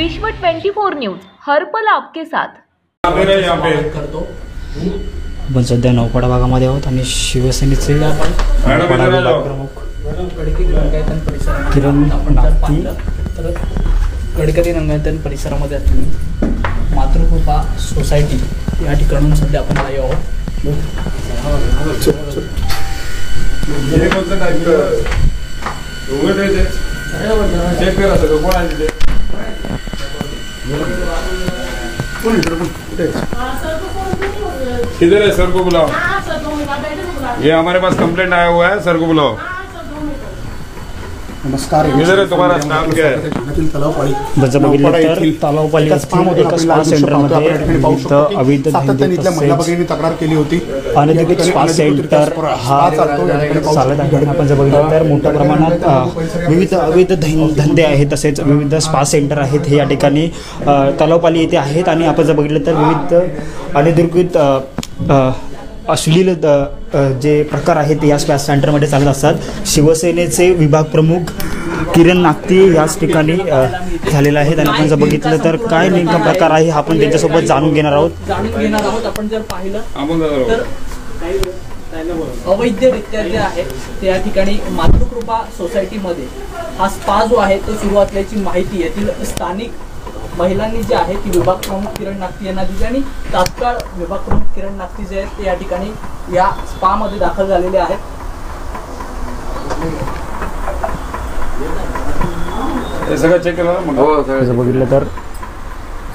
विश्व 24 न्यूज हर पल आपके साथ। आपण सध्या नौपाडा भागामध्ये आहोत आणि शिवसेनेचे प्रमुख किरण नागती गडकरी रंगायतन परिसरामध्ये मातृकृपा सोसायटी या ठिकाणून सध्या आपण आलो आहोत। किधर है? सर को बुलाओ। ये हमारे पास कंप्लेंट आया हुआ है, सर को बुलाओ। नमस्कार। किधर है तुम्हारा नाम क्या है? जसं बघितलं तर तलावपाली एका स्पा सेंटरमध्ये अवैध महिला तक्रार केली होती। अनधिकृत स्पा सेंटर हा चालत आहे। आपण जर बघितलं तर मोठ्या प्रमाणात विविध अवैध धंदे आहेत, तसेच विविध स्पा सेंटर आहेत हे या ठिकाणी तलावपाली येथे आहेत। आणि आपण जर बघितलं तर विविध अनधिकृत अश्लील जे प्रकार आहेत या स्पा सेंटरमध्ये चालत असतात। शिवसेनेचे विभाग प्रमुख किरण नागती याच ठिकाणी झालेला आहेत आणि आपण जर बघितलं तर काय नेमका प्रकार आहे आपण त्यांच्यासोबत जाणून घेणार आहोत। आपण जर पाहिलं तर अवैधरित्या जे आहे त्या ठिकाणी मातृकृपा सोसायटीमध्ये हा स्पा जो आहे तो सुरू असल्याची माहिती येथील स्थानिक महिलांनी जे आहे ती विभाग प्रमुख किरण नागती यांना दिली आणि तात्काळ विभाग प्रमुख किरण नागती जे आहेत ते या ठिकाणी या स्पा मध्ये दाखल झालेले आहेत। जर बघितलं तर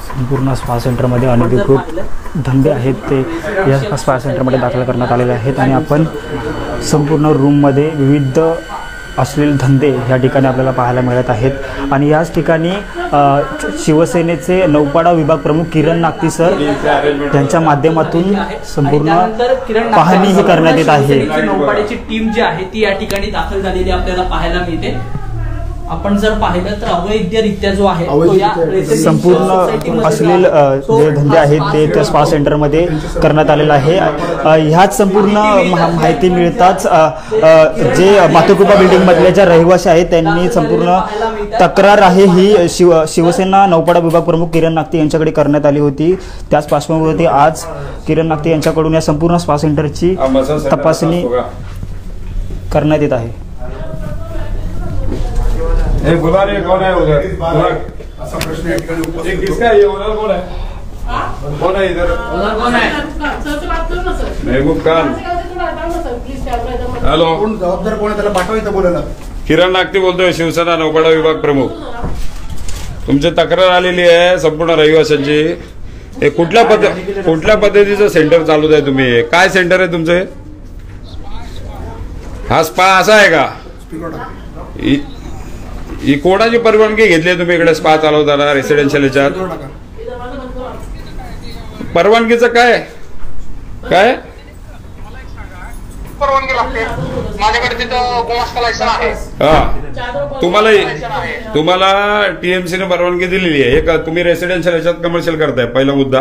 संपूर्ण स्पा सेंटरमध्ये अनधिकृत धंदे आहेत ते या स्पा सेंटरमध्ये दाखल करण्यात आलेले आहेत आणि आपण संपूर्ण रूममध्ये विविध अश्लील धंदे या ठिकाणी आपल्याला पाहायला मिळत आहेत। आणि याच ठिकाणी शिवसेनेचे नौपाडा विभाग प्रमुख किरण नागती सर यांच्या माध्यमातून संपूर्ण पाहणी ही करण्यात येत आहे। नौपाड्याची टीम जी आहे ती या ठिकाणी दाखल झालेली आपल्याला पाहायला मिळते। आपण जर पाहिलं तर अवैधरित्या जो आहे तो या संपूर्ण अश्लील जे धंदे आहेत ते त्या स्पा सेंटरमध्ये करण्यात आलेला आहे। ह्याच संपूर्ण माहिती मिळताच जे मातृकृपा बिल्डिंग मधल्या ज्या रहिवासी आहेत त्यांनी संपूर्ण तक्रार आहे ही शिवसेना नौपाडा विभाग प्रमुख किरण नागती यांच्याकडे करण्यात आली होती। त्याच पार्श्वभूमीवरती आज किरण नागती यांच्याकडून या संपूर्ण स्पा सेंटरची तपासणी करण्यात येत आहे। बुला रहे कौन है उधर? ऐसा प्रश्न है किसका? ये ओनर कौन है? कौन है इधर? ओनर कौन है? महबूब खान। हेलो, जबाबदार कोण आहे त्याला पाठवायचं बोलायला? किरण नागती बोलतोय, शिवसेना नौपाडा विभाग प्रमुख। तुमची तक्रार आलेली आहे संपूर्ण रहिवाशांची। हे कुठल्या पद्धतीचं सेंटर चालू आहे? तुम्ही काय सेंटर आहे तुमचे? हा स्पा असा आहे का? ही कोणाची परवानगी घेतली तुम्ही इकडे स्पा चालवताना रेसिडेन्शियल याच्यात? परवानगीचं काय काय परवानगी लागते? माझ्याकडे तिथं गुमास्ता लायसन आहे। हा, तुम्हाला टीएमसी ने परवानगी दिलेली आहे का? तुम्ही रेसिडेन्शियल याच्यात कमर्शियल करताय, पहिला मुद्दा।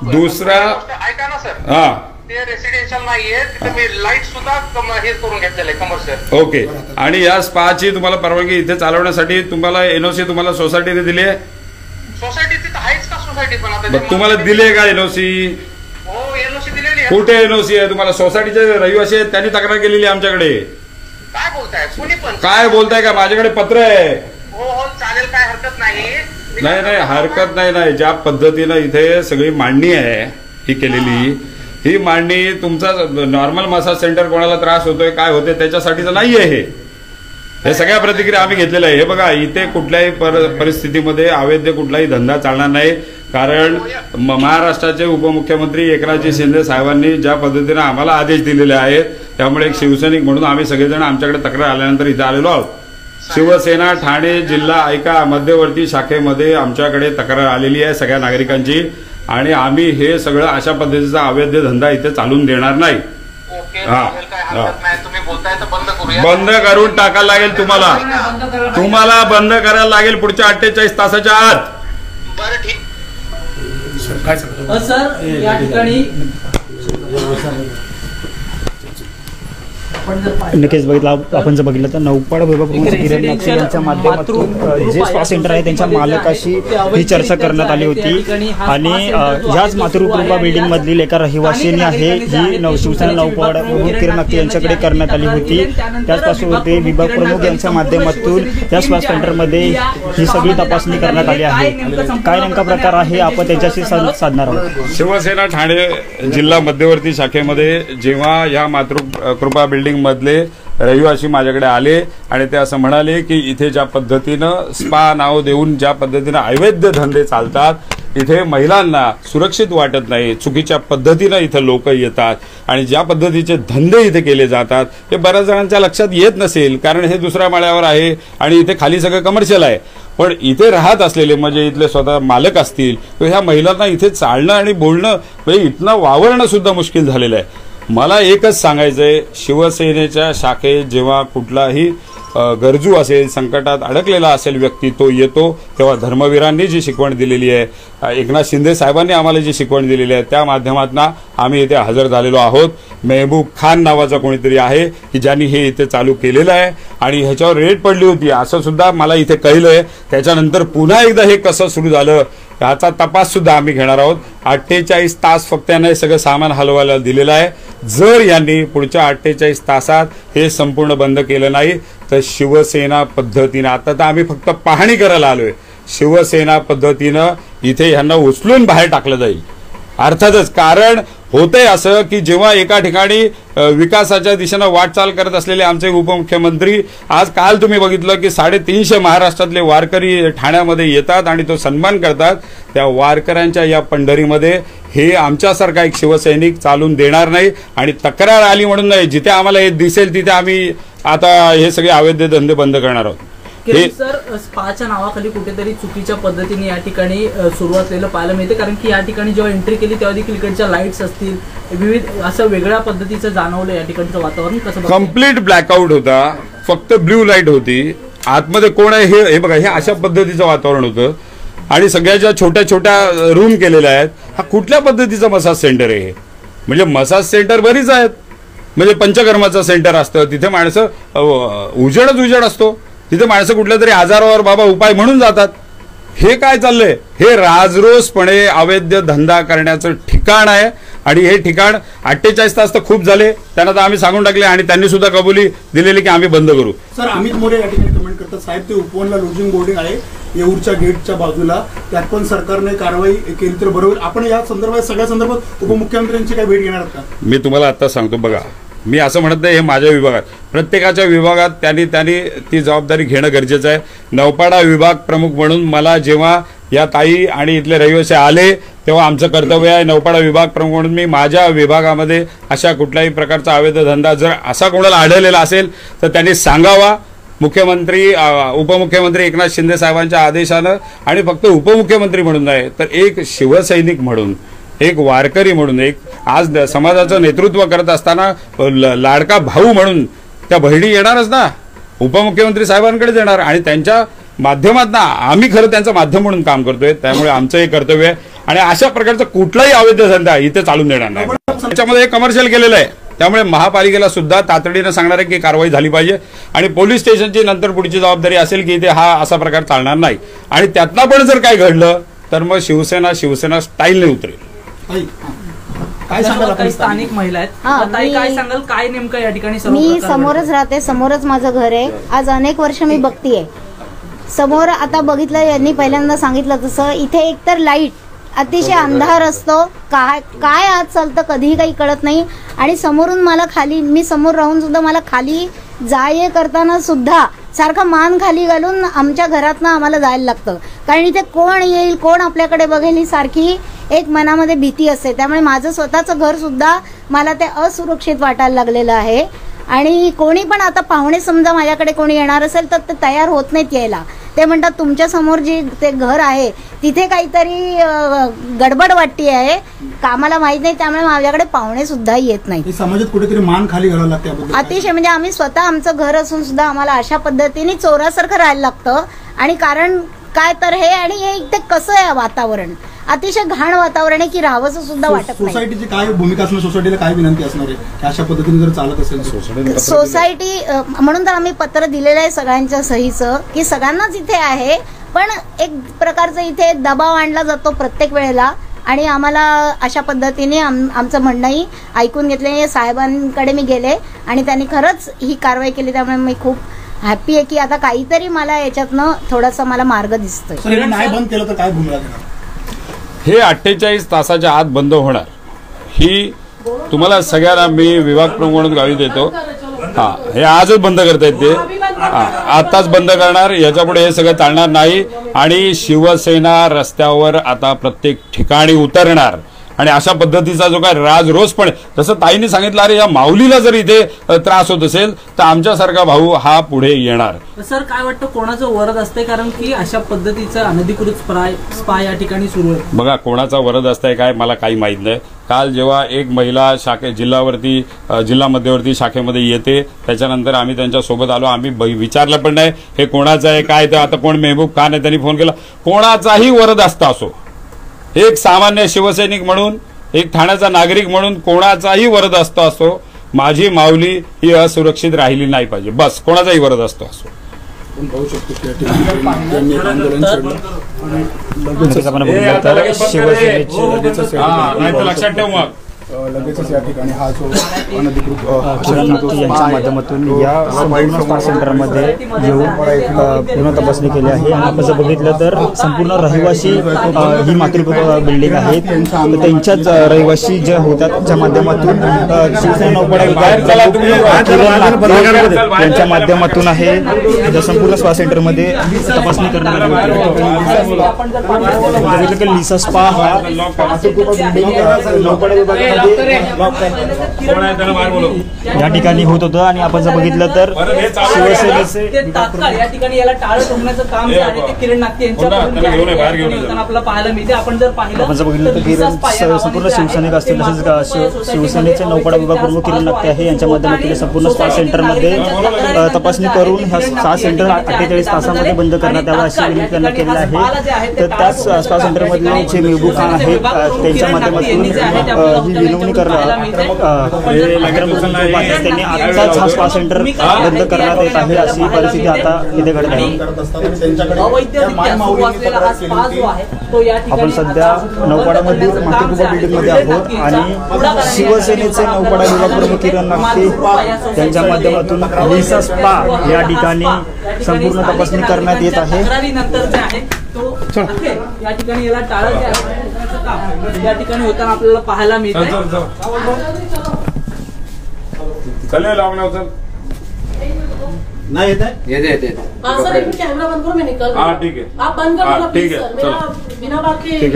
दुसरा ऐका ना सर, हा ते रेसिडेन्शियल नाहीये, तिथे मी लाईट सुद्धा हे करून घेतलेलं आहे कमर्शियल। ओके। आणि या स्पाची तुम्हाला परवानगी इथे चालवण्यासाठी तुम्हाला एनओसी तुम्हाला सोसायटीने दिली आहे? सोसायटी तिथं आहेच का? सोसायटी पण आता तुम्हाला दिली आहे का एनओसी? हो, एनओसी दिलेली आहे। कुठे एनओसी आहे? तुम्हाला सोसायटीचे रहिवासी आहेत त्यांनी तक्रार केलेली आहे आमच्याकडे। काय बोलताय? कुणी पण काय बोलताय का? माझ्याकडे पत्र आहे। हो हो, चालेल, काय हरकत नाही। नाही हरकत नाही। ज्या पद्धतीनं इथे सगळी मांडणी आहे ही केलेली, ही मांडणी तुमचा नॉर्मल मसाज सेंटर कोणाला त्रास होतोय काय होते त्याच्यासाठीचं नाहीये। हे सगळ्या प्रतिक्रिया आम्ही घेतलेल्या आहे। हे बघा, इथे कुठल्याही परिस्थितीमध्ये अवैध कुठलाही धंदा चालणार नाही, कारण महाराष्ट्राचे उपमुख्यमंत्री एकनाथजी शिंदे साहेबांनी ज्या पद्धतीने आम्हाला आदेश दिलेले आहेत, त्यामुळे एक शिवसैनिक म्हणून आम्ही सगळेजण आमच्याकडे तक्रार आल्यानंतर इथे आलेलो आहोत। शिवसेना ठाणे जिल्हा ऐका मध्यवर्ती शाखेमध्ये आमच्याकडे तक्रार आलेली आहे सगळ्या नागरिकांची, आणि आम्ही हे सगळं अशा पद्धतीचा अवैध धंदा इथे चालून देणार नाही। तुम्ही बोलताय तर बंद करूया। बंद करून टाकायला लागेल तुम्हाला बंद करायला लागेल पुढच्या 48 तासाच्या आत। बरं, ठीक सर। या ठिकाणी आपण जर नक्कीच आपण जर बघितलं तर नौपाड विभाग प्रमुख किरण नागसे यांच्या माध्यमातून जे स्पा सेंटर आहे त्यांच्या मालकाशी ही चर्चा करण्यात आली होती आणि याच मातृकृपा बिल्डिंग मधील एका रहिवासीने आहे ही शिवसेना नौपाड प्रमुख किरण नागसे यांच्याकडे करण्यात आली होती. त्याचपासून होते विभाग प्रमुख यांच्या माध्यमातून या स्पा सेंटरमध्ये ही सगळी तपासणी करण्यात आली आहे. काय नेमका प्रकार आहे आपण त्यांच्याशी साधणार आहोत. शिवसेना ठाणे जिल्हा मध्यवर्ती शाखेमध्ये जेव्हा या मातृकृपा बिल्डिंग मधले रहिवासी माझ्याकडे आले आणि ते असं म्हणाले की इथे ज्या पद्धतीनं स्पा नाव देऊन ज्या पद्धतीनं अवैध धंदे चालतात इथे महिलांना सुरक्षित वाटत नाही, चुकीच्या पद्धतीनं इथं लोक येतात आणि ज्या पद्धतीचे धंदे इथे केले जातात हे बऱ्याच जणांच्या लक्षात येत नसेल कारण हे दुसऱ्या माळ्यावर आहे आणि इथे खाली सगळं कमर्शियल आहे. पण इथे राहत असलेले म्हणजे इथले स्वतः मालक असतील तर ह्या महिलांना इथे चालणं आणि बोलणं म्हणजे इथनं वावरणं सुद्धा मुश्किल झालेलं आहे. मला एकच सांगायचंय, शिवसेनेच्या शाखेत जेव्हा कुठलाही गरजू असेल, संकटात अडकलेला असेल व्यक्ती तो येतो तेव्हा धर्मवीरांनी जी शिकवण दिलेली आहे, एकनाथ शिंदे साहेबांनी आम्हाला जी शिकवण दिलेली आहे त्या माध्यमातून आम्ही इथे हजर झालेलो आहोत. मेहबूब खान नावाचा कोणीतरी आहे की ज्यांनी हे इथे चालू केलेलं आहे आणि ह्याच्यावर रेट पडली होती असं सुद्धा मला इथे कळलंय. त्याच्यानंतर पुन्हा एकदा हे कसं सुरू झालं याचा तपास सुद्धा आम्ही घेणार आहोत. 48 तास फक्त यांना हे सगळं सामान हलवायला दिलेलं आहे. जर यांनी पुढच्या 48 तासात हे संपूर्ण बंद केलं नाही तर शिवसेना पद्धतीनं, आता तर आम्ही फक्त पाहणी करायला आलोय, शिवसेना पद्धतीनं इथे यांना उचलून बाहेर टाकलं जाईल. अर्थातच कारण होतंय असं की जेव्हा एका ठिकाणी विकासाच्या दिशेनं वाटचाल करत असलेले आमचे उपमुख्यमंत्री आज काल तुम्ही बघितलं की 350 महाराष्ट्रातले वारकरी ठाण्यामध्ये येतात आणि तो सन्मान करतात. त्या वारकऱ्यांच्या या पंढरीमध्ये हे आमच्यासारखा एक शिवसैनिक चालून देणार नाही आणि तक्रार आली म्हणून नाही, जिथे आम्हाला हे दिसेल तिथे आम्ही आता हे सगळे अवैध धंदे बंद करणार आहोत. किरण सर, स्पाच्या नावाखाली कुठेतरी चुकीच्या पद्धतीने या ठिकाणी सुरुवात केलं पाहायला मिळते कारण की या ठिकाणी जेव्हा एंट्री केली तेव्हा देखील इकडच्या लाईट्स असतील विविध असं वेगळ्या पद्धतीचं जाणवलं. या ठिकाणचं वातावरण कसं कम्प्लीट ब्लॅकआउट होता, फक्त ब्ल्यू लाईट होती. आतमध्ये कोण आहे हे बघा, हे अशा पद्धतीचं वातावरण होतं आणि सगळ्या ज्या छोट्या छोट्या रूम केलेल्या आहेत हा कुठल्या पद्धतीचा मसाज सेंटर आहे हे? म्हणजे मसाज सेंटर बरीच आहेत, म्हणजे पंचकर्माचं सेंटर असतं तिथे माणसं उजेड असतो, तिथे माणसं कुठल्या तरी आजारावर बाबा उपाय म्हणून जातात. हे काय चाललंय? हे राजरोसपणे अवैध धंदा करण्याचं ठिकाण आहे आणि हे ठिकाण 48 तास तर खूप झाले, त्यांना तर आम्ही सांगून टाकले आणि त्यांनी सुद्धा कबुली दिलेली की आम्ही बंद करू. सर, अमित मोरे या ठिकाणी कमेंट करतात, साहेब ते उपवनला लोजिंग बोर्डिंग आहे येऊरच्या गेटच्या बाजूला, त्यात पण सरकारने कारवाई केली तर बरोबर. आपण या संदर्भात सगळ्या संदर्भात उपमुख्यमंत्र्यांची काय भेट घेणार का? मी तुम्हाला आता सांगतो बघा, मी असं म्हणत नाही हे माझ्या विभागात, प्रत्येकाच्या विभागात त्यांनी ती जबाबदारी घेणं गरजेचं आहे. नौपाडा विभाग प्रमुख म्हणून मला जेव्हा या ताई आणि इथले रहिवासी आले तेव्हा आमचं कर्तव्य आहे, नौपाडा विभाग प्रमुख म्हणून मी माझ्या विभागामध्ये अशा कुठल्याही प्रकारचा अवैध धंदा जर असा कोणाला आढळलेला असेल तर त्यांनी सांगावा. उपमुख्यमंत्री एकनाथ शिंदे साहेबांच्या आदेशानं आणि फक्त उपमुख्यमंत्री म्हणून नाही तर एक शिवसैनिक म्हणून, एक वारकरी म्हणून, एक आज समाजाचं नेतृत्व करत असताना लाडका भाऊ म्हणून त्या बहिणी येणारच ना, उपमुख्यमंत्री साहेबांकडे येणार आणि त्यांच्या माध्यमातून आम्ही खरं त्यांचं माध्यम म्हणून काम करतोय. त्यामुळे आमचं हे कर्तव्य आहे आणि अशा प्रकारचा कुठलाही अवैध धंदा इथे चालून देणार नाही. त्याच्यामध्ये कमर्शियल केलेलं आहे, त्यामुळे महापालिकेला सुद्धा तातडीनं सांगणार आहे की कारवाई झाली पाहिजे आणि पोलीस स्टेशनची नंतर पुढची जबाबदारी असेल की इथे हा असा प्रकार चालणार नाही आणि त्यातनं पण जर काय घडलं तर मग शिवसेना स्टाईलने उतरेल. काय सांगाल? काही स्थानिक महिला आहेत, काय सांगाल काय नेमकं या ठिकाणी? मी समोरच राहते, समोरच माझं घर आहे. आज अनेक वर्ष मी बघतीये समोर. आता बघितलं यांनी पहिल्यांदा सांगितलं तसं इथे एकतर लाईट अतिशय अंधार असतो, काय आज चालतं कधीही काही कळत नाही आणि समोरून मला खाली, मी समोर राहून सुद्धा मला खाली जाय करताना सुद्धा सारखं मान खाली घालून आमच्या घरातनं आम्हाला जायला लागतं कारण इथे कोण येईल, कोण आपल्याकडे बघेल ही सारखी एक मनामध्ये भीती असते. त्यामुळे माझं स्वतःचं घर सुद्धा मला ते असुरक्षित वाटायला लागलेलं आहे आणि कोणी पण आता पाहुणे समजा माझ्याकडे कोणी येणार असेल तर ते तयार होत नाहीत यायला. ते म्हणतात तुमच्या समोर जे ते घर आहे तिथे काहीतरी गडबड वाटती आहे, कामाला माहित नाही, त्यामुळे माझ्याकडे पाहुणे सुद्धा येत नाही. समाजात कुठेतरी मान खाली घालावं लागतं अतिशय. म्हणजे आम्ही स्वतः आमचं घर असून सुद्धा आम्हाला अशा पद्धतीने चोरासारखं राहायला लागतं आणि कारण काय तर हे आणि हे इथे कसं आहे वातावरण अतिशय घाण वातावरण आहे की राहावंसं सुद्धा वाटत नाही. सोसायटीची काय भूमिका असणार, सोसायटीला काय विनंती असणार आहे की अशा पद्धतीने जर चालत असेल सोसायटी म्हणून तर आम्ही पत्र दिलेलं आहे सगळ्यांच्या सहीचं की सगळ्यांनाच इथे आहे, पण एक प्रकारचा इथे दबाव आणला जातो प्रत्येक वेळेला आणि आम्हाला अशा पद्धतीने आमचं म्हणणंही ऐकून घेतले. साहेबांकडे मी गेले आणि त्यांनी खरंच ही कारवाई केली, त्यामुळे मी खूप हॅपी आहे की आता काहीतरी मला याच्यातनं थोडासा मला मार्ग दिसतोय. नाही बंद केलं तर काय भूमिका देणार? हे 48 तासाच्या आत बंद होणार ही तुम्हाला सगळ्यांना मी विभाग प्रमुख म्हणून गावी देतो. हे आजच बंद करतायत ते, आताच बंद करणार, याच्या पुढे हे सगळं चालणार नाही आणि शिवसेना रस्त्यावर आता प्रत्येक ठिकाणी उतरणार. आणि अशा पद्धतीचा जो काय राजरोष पण जसं ताईंनी सांगितलं, अरे या माऊलीला जर इथे त्रास होत असेल तर आमच्यासारखा भाऊ हा पुढे येणार. सर काय वाटतं कोणाचं वरद असते, कारण की अशा पद्धतीचं अनधिकृत स्पा या ठिकाणी सुरू आहे. बघा कोणाचा वरद असतंय काय मला काही माहित नाही. काल जेव्हा एक महिला जिल्हा मध्यवर्ती शाखेमध्ये येते त्याच्यानंतर आम्ही त्यांच्या सोबत आलो, आम्ही विचारलं पण नाही हे कोणाचं आहे काय. तर आता कोण मेहबूब खान आहे त्यांनी फोन केला. कोणाचाही वरद असता असो, एक सामान्य शिवसैनिक म्हणून, एक ठाण्याचा नागरिक म्हणून कोणाचाही वरद असतो असो, माझी माऊली ही असुरक्षित राहिली नाही पाहिजे, बस. कोणाचाही वरद असतो असो. लक्षात ठेव मग लगेचच या ठिकाणी हा जो यांच्या माध्यमातून या संपूर्ण स्पा सेंटरमध्ये येऊन पूर्ण तपासणी केली आहे. आणि आपण जर बघितलं तर संपूर्ण रहिवासी ही मातृकृपा बिल्डिंग आहे, त्यांच्याच रहिवासी जे होतात त्यांच्या माध्यमातून शिवसेना नौपाडा यांच्या माध्यमातून आहे संपूर्ण स्पा सेंटरमध्ये तपासणी करण्यात आली होती. लिसा स्पा हा मातृकृपा बिल्डिंग नौपाडा विभागामध्ये या ठिकाणी होत होतं. आणि आपण जर बघितलं तर शिवसेनेचे तात्काळ या ठिकाणी याला टाळं ठोकण्याचं काम जे आहे ते किरण नागते यांच्या आपल्याला पाहायला मिळते. आपण जर बघितलं तर संपूर्ण शिवसैनिक असतील, तसेच शिवसेनेचे नौपाडा विभाग प्रमुख किरण नागते आहे यांच्या माध्यमातून संपूर्ण स्पा सेंटरमध्ये तपासणी करून हा स्पा सेंटर 48 तासामध्ये बंद करण्यात यावा अशी विनंती त्यांना केली आहे. तर त्याच स्पा सेंटरमधले जे मेहबूब खान आहेत त्यांच्या माध्यमातून ही विनवणी करण्यात त्यांनी आताच हा स्पा सेंटर बंद करण्यात येत आहे अशी परिस्थिती आता इथे घडत आहे. आपण सध्या नौपाड्यामध्ये मातृकृपा बिल्डिंगमध्ये आहोत आणि शिवसेनेचे नौपाडा विभाग प्रमुख किरण नागते त्यांच्या माध्यमातून लिसा स्पा या ठिकाणी संपूर्ण तपासणी करण्यात येत आहे. या ठिकाणी याला टाळं या ठिकाणी होताना आपल्याला पाहायला मिळतं. नहीं येता है? ये सर एक कैमरा बंद करो, मैं निकल रहा हूं. ठीक है आप बंद कर दो ठीक प्लीज है, सर. मेरा बिना बात के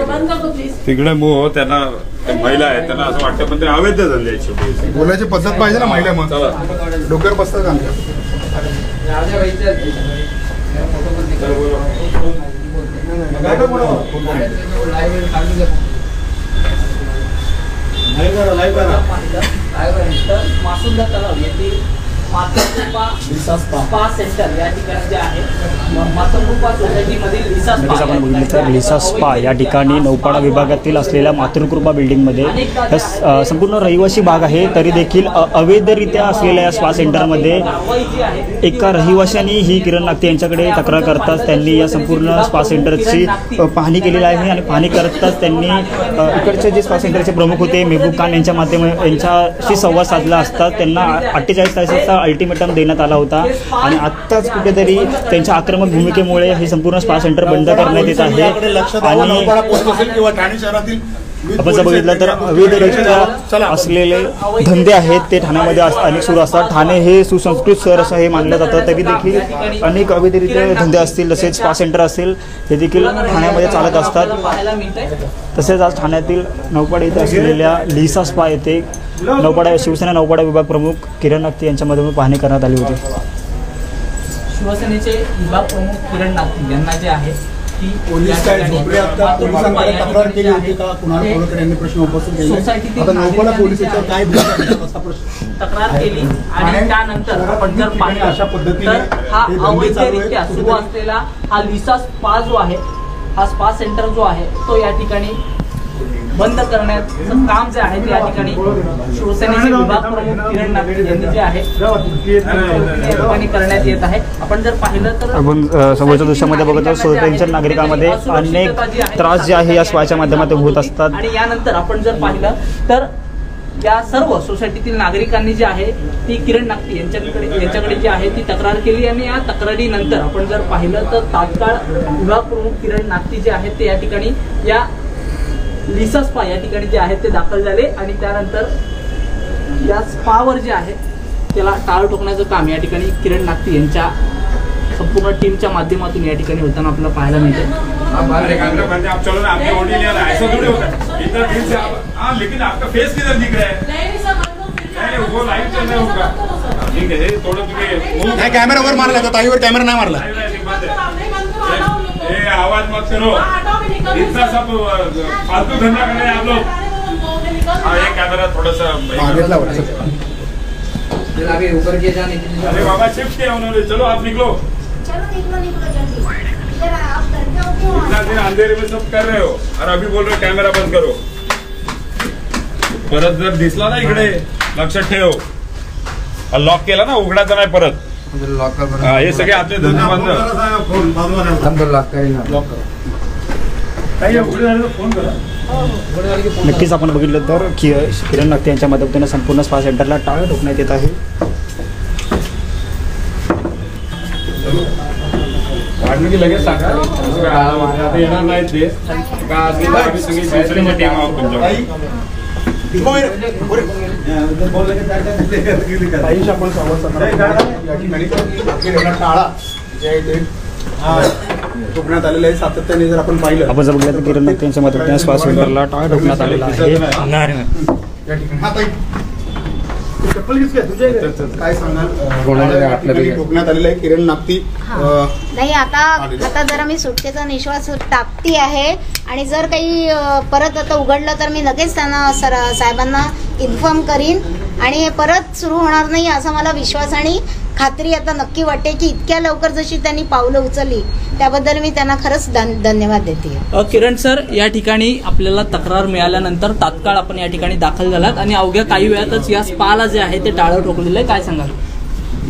बंद कर दो प्लीज. तिकडे मूव त्यांना महिला आहे त्यांना असं वाटतं पण ते अवैध धंद्याची बोलायची पद्धत पाहिजे ना महिला म्हणून. डोक्यावर बसतं का मासुंदा तलाव येथील मातृकृपा स्पा सेंटर या ठिकाणी जे आहे मातृकृपा सोसायटीमधील लिसा स्पा. आपण बघितलं तर लिसा स्पा या ठिकाणी नौपाडा विभागातील असलेल्या मातृकृपा बिल्डिंगमध्ये संपूर्ण रहिवासी भाग आहे, तरी देखील अवैधरित्या असलेल्या या स्पा सेंटरमध्ये एका रहिवाशांनी ही किरण नागते यांच्याकडे तक्रार करताच त्यांनी या संपूर्ण स्पा सेंटरची पाहणी केलेली आहे. आणि पाहणी करताच त्यांनी इकडचे जे स्पा सेंटरचे प्रमुख होते मेहबूब खान यांच्याशी संवाद साधला असता त्यांना 48 तासाचा अल्टिमेटम देण्यात आला होता. आणि आत्ताच कुठेतरी त्यांच्या आक्रमक भूमिकेमुळे हे संपूर्ण स्पा सेंटर बंद करण्यात येत आहे. आणि आपण जर बघितलं तर अवैधरित्या असलेले धंदे आहेत ते ठाण्यामध्ये अनेक सुरू असतात. ठाणे हे सुसंस्कृत शहर असं हे मानलं जातं, तरी देखील अनेक अवैधरित्या धंदे असतील, तसेच स्पा सेंटर असेल हे देखील ठाण्यामध्ये चालत असतात. तसेच आज ठाण्यातील नौपाडा येथे असलेल्या लिसा स्पा येथे शिवसेना नौपाडा विभाग प्रमुख किरण नागते यांच्यामध्ये पाहणी करण्यात आली होती. शिवसेनेचे विभाग प्रमुख किरण नागते यांना जे आहे पोलीस काय झोपडे आता पोलिसांकडे तक्रार केली होती का? कुणाल कोळकर यांनी प्रश्न उपस्थित केले. आता नौपाडा पोलीस याच्यावर काय असा प्रश्न तक्रार केली आणि त्यानंतर आपण जर पाहिलं अशा पद्धतीने हा अवैधरित्या सुरू असलेला हा लिसा स्पा जो आहे हा स्पा सेंटर जो आहे तो या ठिकाणी बंद करण्याचं काम जे आहे ते या ठिकाणी शिवसेनेचे विभाग प्रमुख किरण नागरी यांनी जे आहे या ठिकाणी करण्यात येत आहे. आपण जर पाहिलं तर आपण समोरच्या दृश्यामध्ये बघत आहोत सोसायटीच्या नागरिकांमध्ये अनेक त्रास जे आहे या स्पाच्या माध्यमातून होत असतात. आणि यानंतर आपण जर पाहिलं तर या सर्व सोसायटीतील नागरिकांनी जे आहे ती किरण नागती यांच्याकडे जी आहे ती तक्रार केली आणि या तक्रारीनंतर आपण जर पाहिलं तर तात्काळ विभाग प्रमुख किरण नागती जे आहेत ते या ठिकाणी या लिसा स्पा या ठिकाणी जे आहेत ते दाखल झाले आणि त्यानंतर या स्पावर जे आहे त्याला टाळ ठोकण्याचं काम या ठिकाणी किरण नागती यांच्या संपूर्ण टीमच्या माध्यमातून या ठिकाणी होताना आपल्याला पाहायला मिळते. लेकिन आपका फेस किधर दिख रहा है? वो लाइव चल रहा होगा. ठीक है, थोड़ा तुम्हें कॅमेरा वर मारला होता, ताईवर कॅमेरा नाही मारला. आवाज मत करो, इतना सब फालतू धंधा कर रहे हैं आप लोग. हाँ, ये कैमरा थोड़ा सा ऊपर किए जाने के लिए. अरे बाबा शिफ्ट किया उन्होंने. चलो आप निकलो. इतना दिन अंधेरे में सब कर रहे हो और अभी बोल रहे हो कॅमेरा बंद करो. परत जर दिसला ना इकडे लक्षात ठेव. लॉक केला ना, उघडायचा नाही परत. हे सगळे आपले धंदे बंद. नक्कीच आपण बघितलं तर किरण नागती यांच्या मदतीने संपूर्ण स्पा सेंटरला टाळ ठोकण्यात येत आहे. वाढलं की लगेच सांगा. येणार नाही ते का सगळी शिवसेनेची टीम आहोत तुमच्या. ठोकण्यात आलेलं आहे सातत्याने. जर आपण पाहिलं, आपण जर बघितलं तर किरण नागती यांच्या मदतीने स्पा सेंटरला टाळ ठोकण्यात आलेला आहे. काय सांगाल ठोकण्यात आलेलं आहे किरण नागती? नाही, आता जरा मी सुटकेचा निश्वास टाकती आहे आणि जर काही परत आता उघडलं तर मी लगेच त्यांना साहेबांना इन्फॉर्म करीन आणि हे परत सुरू होणार नाही असा मला विश्वास आणि खात्री आता नक्की वाटते की इतक्या लवकर जशी त्यांनी पावलं उचलली त्याबद्दल मी त्यांना खरंच धन्यवाद देते. किरण सर, या ठिकाणी आपल्याला तक्रार मिळाल्यानंतर तात्काळ आपण या ठिकाणी दाखल झालात आणि अवघ्या काही वेळातच या स्पाला जे आहे ते टाळं ठोकलेलं आहे. काय सांगाल?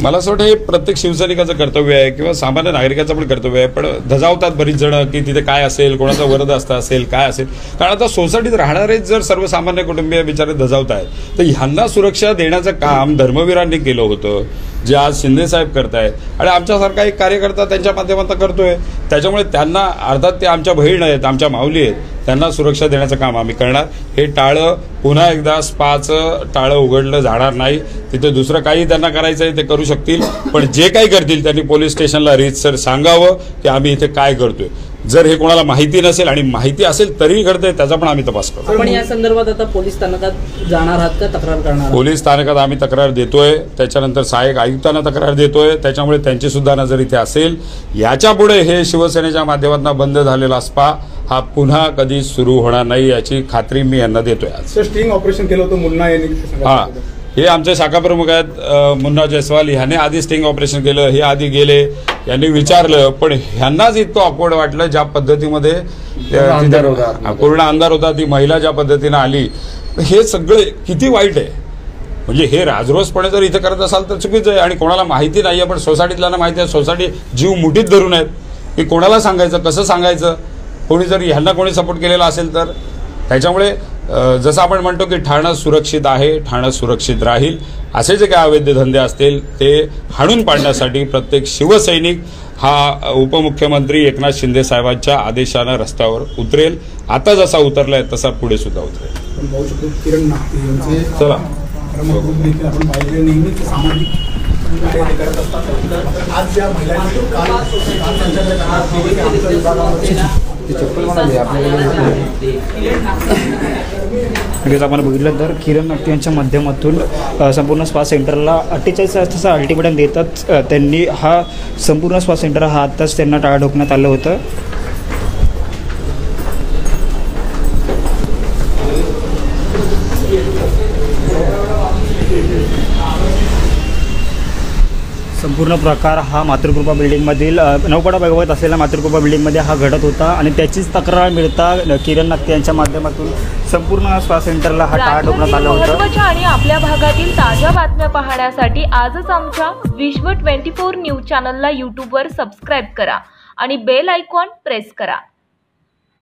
मला असं वाटतं हे प्रत्येक शिवसैनिकाचं कर्तव्य आहे किंवा सामान्य नागरिकाचं पण कर्तव्य आहे. पण धजावतात बरीच जण की तिथे काय असेल, कोणाचा वरदहस्त असेल, काय असेल. कारण आता सोसायटीत राहणारेच जर सर्वसामान्य कुटुंबीय बिचारे धजावत आहेत तर ह्यांना सुरक्षा देण्याचं काम धर्मवीरांनी केलं होतं, जे आज शिंदेसाहेब करतायत आणि आमच्यासारखा एक कार्यकर्ता त्यांच्या माध्यमातून करतोय. त्याच्यामुळे त्यांना अर्थात ते आमच्या बहीण आहेत, आमच्या माऊली आहेत, त्यांना सुरक्षा देण्याचं काम आम्ही करणार. हे टाळं पुन्हा एकदा स्पाचं टाळं उघडलं जाणार नाही. तिथे दुसरं काही त्यांना करायचं आहे ते करू शकतील, पण जे काही करतील त्यांनी पोलीस स्टेशनला रीतसर सांगावं की आम्ही इथे काय करतोय. जर हे कोणाला माहिती नसेल आणि माहिती असेल तरी घडतंय त्याचा पण आम्ही तपास करतो. आपण या संदर्भात आता पोलीस स्थानकात जाणार आहात का, तक्रार करणार? पोलीस स्थानकात आम्ही तक्रार देतोय, त्याच्यानंतर सहाय्यक आयुक्तांना तक्रार देतोय. त्याच्यामुळे त्यांची सुद्धा नजर इथे असेल. याच्या पुढे हे शिवसेनेच्या माध्यमातून बंद झालेला स्पा हा पुन्हा कधी सुरू होणार नाही याची खात्री मी यांना देतोय. आज स्टिंग ऑपरेशन केलं होतं मुन्ना यांनी. हा, हे आमचे शाखा प्रमुख आहेत मुन्ना जयस्वाल, ह्याने आधी स्टिंग ऑपरेशन केलं. हे आधी गेले, यांनी विचारलं, पण ह्यांनाच इतकं ऑकवर्ड वाटलं ज्या पद्धतीमध्ये पूर्ण अंधार होता. ती महिला ज्या पद्धतीनं आली, हे सगळं किती वाईट आहे. म्हणजे हे राजरोसपणे जर इथे करत असाल तर चुकीचं आहे. आणि कोणाला माहिती नाही आहे, पण सोसायटीतल्या माहिती आहे. सोसायटी जीव मुठीत धरून आहेत की कोणाला सांगायचं, कसं सांगायचं. कोणी जर ह्यांना कोणी सपोर्ट केलेला असेल तर त्याच्यामुळे जसं आपण म्हणतो की ठाणं सुरक्षित आहे, ठाणं सुरक्षित राहील. असे जे काही अवैध धंदे असतील ते हाणून पाडण्यासाठी प्रत्येक शिवसैनिक हा उपमुख्यमंत्री एकनाथ शिंदे साहेबांच्या आदेशानं रस्त्यावर उतरेल. आता जसा उतरलाय तसा पुढे सुद्धा उतरेल. किरण नागती यांचे चला आपण पाहिले नेहमीच सामाजिक करत असतात. आज ज्या महिलांनी आपण बघितलं तर किरण नागती यांच्या माध्यमातून संपूर्ण स्पा सेंटरला 48 तासाचं अल्टिमेटम देतात. त्यांनी हा संपूर्ण स्पा सेंटर हा आत्ताच त्यांना टाळं ठोकण्यात आलं होतं. संपूर्ण प्रकार हा मातृकृपा बिल्डिंगमधील नौपाडा भागात असलेल्या मातृकृपा बिल्डिंगमध्ये हा घडत होता आणि त्याचीच तक्रार मिळता किरण नक्ते यांच्या माध्यमातून संपूर्ण स्पा सेंटरला हा टाळा ठोकण्यात आला होता. महत्त्वाच्या आणि आपल्या भागातील ताज्या बातम्या पाहण्यासाठी आजच आमच्या विश्व 24 न्यूज चॅनलला यूट्यूबवर सबस्क्राईब करा आणि बेल आयकॉन प्रेस करा.